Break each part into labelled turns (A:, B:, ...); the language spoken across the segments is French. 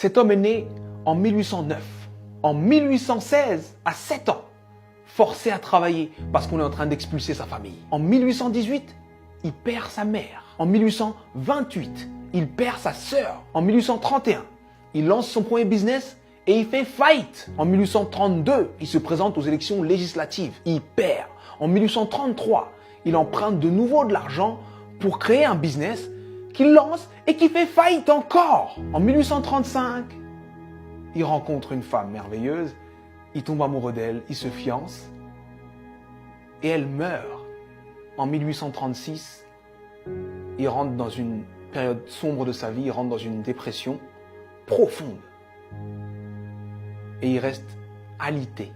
A: Cet homme est né en 1809. En 1816, à 7 ans, forcé à travailler parce qu'on est en train d'expulser sa famille. En 1818, il perd sa mère. En 1828, il perd sa sœur. En 1831, il lance son premier business et il fait faillite. En 1832, il se présente aux élections législatives. Il perd. En 1833, il emprunte de nouveau de l'argent pour créer un business qu'il lance et qui fait faillite encore. En 1835, il rencontre une femme merveilleuse, il tombe amoureux d'elle, il se fiance et elle meurt. En 1836, il rentre dans une période sombre de sa vie, il rentre dans une dépression profonde. Et il reste alité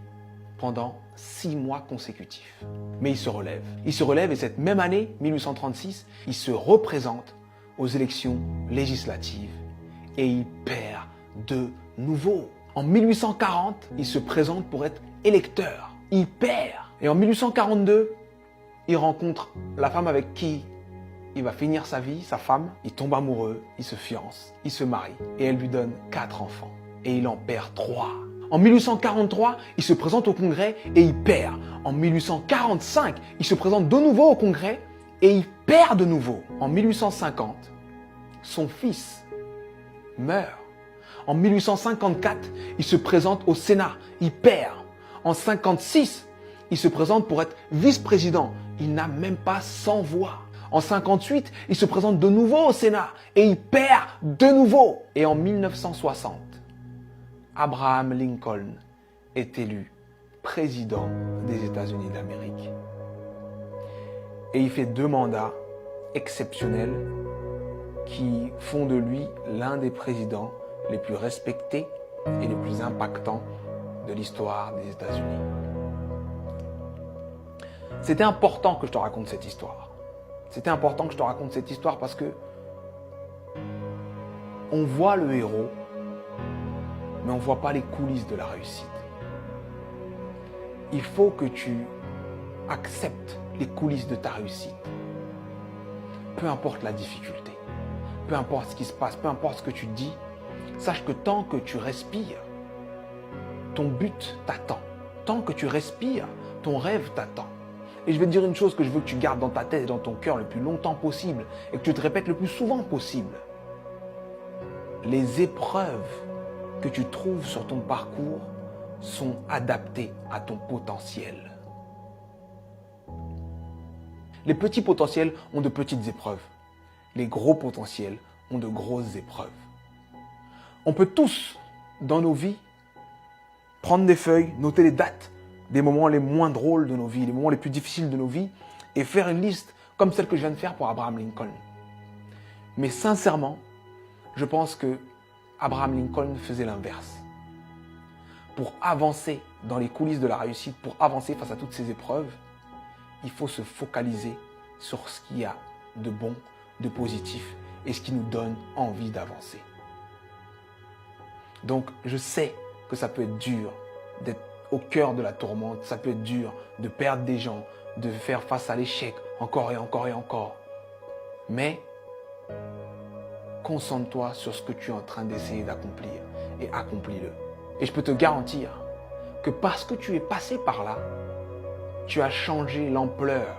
A: pendant 6 mois consécutifs. Mais il se relève. Il se relève et cette même année, 1836, il se représente aux élections législatives et il perd de nouveau. En 1840, il se présente pour être électeur. Il perd. Et en 1842, il rencontre la femme avec qui il va finir sa vie, sa femme. Il tombe amoureux, il se fiance, il se marie et elle lui donne 4 enfants. Et il en perd 3. En 1843, il se présente au Congrès et il perd. En 1845, il se présente de nouveau au Congrès et il perd de nouveau. En 1850, son fils meurt. En 1854, il se présente au Sénat, il perd. En 1956, il se présente pour être vice-président. Il n'a même pas 100 voix. En 1958, il se présente de nouveau au Sénat et il perd de nouveau. Et en 1960, Abraham Lincoln est élu président des États-Unis d'Amérique. Et il fait 2 mandats exceptionnels qui font de lui l'un des présidents les plus respectés et les plus impactants de l'histoire des États-Unis. C'était important que je te raconte cette histoire. C'était important que je te raconte cette histoire parce que on voit le héros, mais on ne voit pas les coulisses de la réussite. Il faut que tu acceptes les coulisses de ta réussite. Peu importe la difficulté, peu importe ce qui se passe, peu importe ce que tu dis, sache que tant que tu respires, ton but t'attend. Tant que tu respires, ton rêve t'attend. Et je vais te dire une chose que je veux que tu gardes dans ta tête et dans ton cœur le plus longtemps possible et que tu te répètes le plus souvent possible. Les épreuves que tu trouves sur ton parcours sont adaptées à ton potentiel. Les petits potentiels ont de petites épreuves. Les gros potentiels ont de grosses épreuves. On peut tous, dans nos vies, prendre des feuilles, noter les dates des moments les moins drôles de nos vies, les moments les plus difficiles de nos vies, et faire une liste comme celle que je viens de faire pour Abraham Lincoln. Mais sincèrement, je pense que Abraham Lincoln faisait l'inverse. Pour avancer dans les coulisses de la réussite, pour avancer face à toutes ces épreuves, il faut se focaliser sur ce qu'il y a de bon, de positif et ce qui nous donne envie d'avancer. Donc, je sais que ça peut être dur d'être au cœur de la tourmente, ça peut être dur de perdre des gens, de faire face à l'échec encore et encore et encore. Mais concentre-toi sur ce que tu es en train d'essayer d'accomplir et accomplis-le. Et je peux te garantir que parce que tu es passé par là, tu as changé l'ampleur,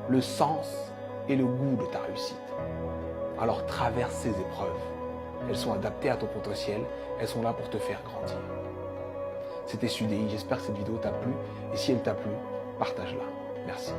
A: le sens et le goût de ta réussite. Alors traverse ces épreuves. Elles sont adaptées à ton potentiel, elles sont là pour te faire grandir. C'était Sudei, j'espère que cette vidéo t'a plu et si elle t'a plu, partage-la. Merci.